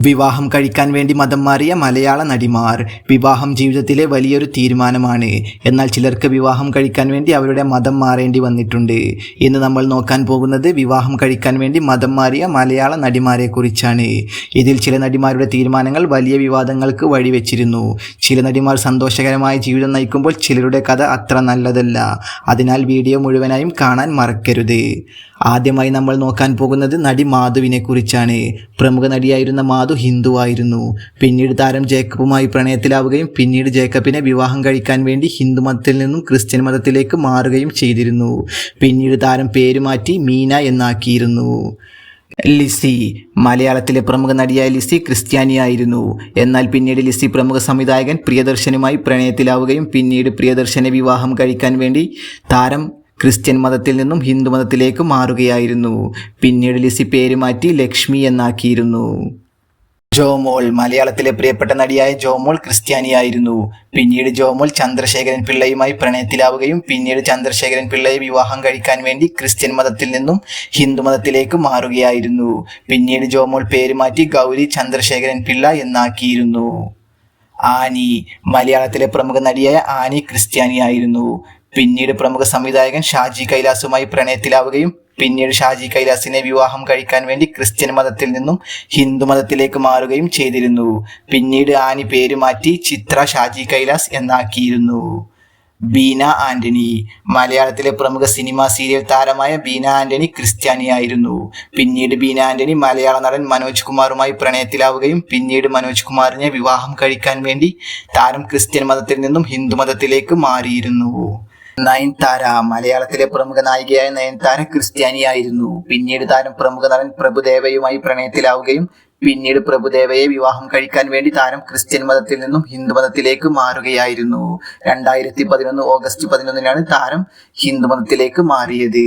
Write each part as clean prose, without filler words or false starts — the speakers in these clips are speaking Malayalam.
വിവാഹം കഴിക്കാൻ വേണ്ടി മതം മാറിയ മലയാള നടിമാർ. വിവാഹം ജീവിതത്തിലെ വലിയൊരു തീരുമാനമാണ്. എന്നാൽ ചിലർക്ക് വിവാഹം കഴിക്കാൻ വേണ്ടി അവരുടെ മതം മാറേണ്ടി വന്നിട്ടുണ്ട്. ഇന്ന് നമ്മൾ നോക്കാൻ പോകുന്നത് വിവാഹം കഴിക്കാൻ വേണ്ടി മതം മാറിയ മലയാള നടിമാരെ കുറിച്ചാണ്. ഇതിൽ ചില നടിമാരുടെ തീരുമാനങ്ങൾ വലിയ വിവാദങ്ങൾക്ക് വഴിവെച്ചിരുന്നു. ചില നടിമാർ സന്തോഷകരമായ ജീവിതം നയിക്കുമ്പോൾ ചിലരുടെ കഥ അത്ര നല്ലതല്ല. അതിനാൽ വീഡിയോ മുഴുവനായും കാണാൻ മറക്കരുത്. ആദ്യമായി നമ്മൾ നോക്കാൻ പോകുന്നത് നടി മാധുവിനെ കുറിച്ചാണ്. പ്രമുഖ നടിയായിരുന്ന മാധു ഹിന്ദുവായിരുന്നു. പിന്നീട് താരം ജേക്കബുമായി പ്രണയത്തിലാവുകയും പിന്നീട് ജേക്കബിനെ വിവാഹം കഴിക്കാൻ വേണ്ടി ഹിന്ദു മതത്തിൽ നിന്നും ക്രിസ്ത്യൻ മതത്തിലേക്ക് മാറുകയും ചെയ്തിരുന്നു. പിന്നീട് താരം പേര് മാറ്റി മീന എന്നാക്കിയിരുന്നു. ലിസി. മലയാളത്തിലെ പ്രമുഖ നടിയായ ലിസി ക്രിസ്ത്യാനിയായിരുന്നു. എന്നാൽ പിന്നീട് ലിസി പ്രമുഖ സംവിധായകൻ പ്രിയദർശനുമായി പ്രണയത്തിലാവുകയും പിന്നീട് പ്രിയദർശനെ വിവാഹം കഴിക്കാൻ വേണ്ടി താരം ക്രിസ്ത്യൻ മതത്തിൽ നിന്നും ഹിന്ദു മതത്തിലേക്ക് മാറുകയായിരുന്നു. പിന്നീട് ലിസി പേര് മാറ്റി ലക്ഷ്മി എന്നാക്കിയിരുന്നു. ജോമോൾ. മലയാളത്തിലെ പ്രിയപ്പെട്ട നടിയായ ജോമോൾ ക്രിസ്ത്യാനിയായിരുന്നു. പിന്നീട് ജോമോൾ ചന്ദ്രശേഖരൻ പിള്ളയുമായി പ്രണയത്തിലാവുകയും പിന്നീട് ചന്ദ്രശേഖരൻ പിള്ളയെ വിവാഹം കഴിക്കാൻ വേണ്ടി ക്രിസ്ത്യൻ മതത്തിൽ നിന്നും ഹിന്ദു മതത്തിലേക്ക് മാറുകയായിരുന്നു. പിന്നീട് ജോമോൾ പേര് മാറ്റി ഗൗരി ചന്ദ്രശേഖരൻ പിള്ള എന്നാക്കിയിരുന്നു. ആനി. മലയാളത്തിലെ പ്രമുഖ നടിയായ ആനി ക്രിസ്ത്യാനിയായിരുന്നു. പിന്നീട് പ്രമുഖ സംവിധായകൻ ഷാജി കൈലാസുമായി പ്രണയത്തിലാവുകയും പിന്നീട് ഷാജി കൈലാസിനെ വിവാഹം കഴിക്കാൻ വേണ്ടി ക്രിസ്ത്യൻ മതത്തിൽ നിന്നും ഹിന്ദു മതത്തിലേക്ക് മാറുകയും ചെയ്തിരുന്നു. പിന്നീട് ആനി പേര് മാറ്റി ചിത്ര ഷാജി കൈലാസ് എന്നാക്കിയിരുന്നു. ബീന ആന്റണി. മലയാളത്തിലെ പ്രമുഖ സിനിമ സീരിയൽ താരമായ ബീന ആന്റണി ക്രിസ്ത്യാനിയായിരുന്നു. പിന്നീട് ബീന ആന്റണി മലയാള നടൻ മനോജ് കുമാറുമായി പ്രണയത്തിലാവുകയും പിന്നീട് മനോജ് കുമാറിനെ വിവാഹം കഴിക്കാൻ വേണ്ടി താരം ക്രിസ്ത്യൻ മതത്തിൽ നിന്നും ഹിന്ദു മതത്തിലേക്ക് മാറിയിരുന്നു. നയൻതാര. മലയാളത്തിലെ പ്രമുഖ നായികയായ നയൻതാര ക്രിസ്ത്യാനിയായിരുന്നു. പിന്നീട് താരം പ്രമുഖ നടൻ പ്രഭുദേവയുമായി പ്രണയത്തിലാവുകയും പിന്നീട് പ്രഭുദേവയെ വിവാഹം കഴിക്കാൻ വേണ്ടി താരം ക്രിസ്ത്യൻ മതത്തിൽ നിന്നും ഹിന്ദു മതത്തിലേക്ക് മാറുകയായിരുന്നു. 2011 ഓഗസ്റ്റ് 11 താരം ഹിന്ദു മതത്തിലേക്ക് മാറിയത്.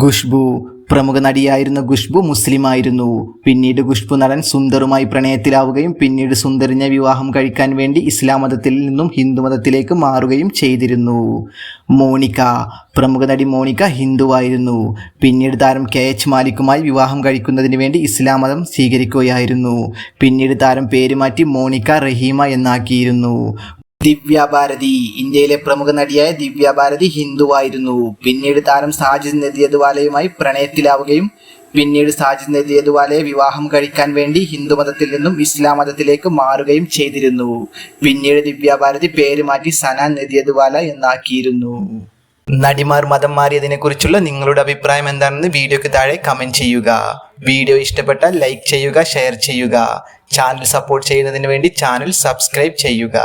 ഖുഷ്ബു. പ്രമുഖ നടിയായിരുന്ന ഖുഷ്ബു മുസ്ലിമായിരുന്നു. പിന്നീട് ഖുഷ്ബു നടൻ സുന്ദറുമായി പ്രണയത്തിലാവുകയും പിന്നീട് സുന്ദറിനെ വിവാഹം കഴിക്കാൻ വേണ്ടി ഇസ്ലാം മതത്തിൽ നിന്നും ഹിന്ദു മതത്തിലേക്ക് മാറുകയും ചെയ്തിരുന്നു. മോണിക്ക. പ്രമുഖ നടി മോണിക്ക ഹിന്ദുവായിരുന്നു. പിന്നീട് താരം KH മാലിക്കുമായി വിവാഹം കഴിക്കുന്നതിന് വേണ്ടി ഇസ്ലാം മതം സ്വീകരിക്കുകയായിരുന്നു. പിന്നീട് താരം പേര് മാറ്റി മോണിക്ക റഹീമ എന്നാക്കിയിരുന്നു. ദിവ്യ ഭാരതി. ഇന്ത്യയിലെ പ്രമുഖ നടിയായ ദിവ്യ ഭാരതി ഹിന്ദുവായിരുന്നു. പിന്നീട് താരം സാജിദ് നദിയദ്വാലയുമായി പ്രണയത്തിലാവുകയും പിന്നീട് സാജിദ് നദിയദ്വാലയെ വിവാഹം കഴിക്കാൻ വേണ്ടി ഹിന്ദു മതത്തിൽ നിന്നും ഇസ്ലാം മതത്തിലേക്ക് മാറുകയും ചെയ്തിരുന്നു. പിന്നീട് ദിവ്യ ഭാരതി പേര് മാറ്റി സന നദിയദ്വാല എന്നാക്കിയിരുന്നു. നടിമാർ മതം മാറിയതിനെ കുറിച്ചുള്ള നിങ്ങളുടെ അഭിപ്രായം എന്താണെന്ന് വീഡിയോയ്ക്ക് താഴെ കമന്റ് ചെയ്യുക. വീഡിയോ ഇഷ്ടപ്പെട്ടാൽ ലൈക്ക് ചെയ്യുക, ഷെയർ ചെയ്യുക. ചാനൽ സപ്പോർട്ട് ചെയ്യുന്നതിന് വേണ്ടി ചാനൽ സബ്സ്ക്രൈബ് ചെയ്യുക.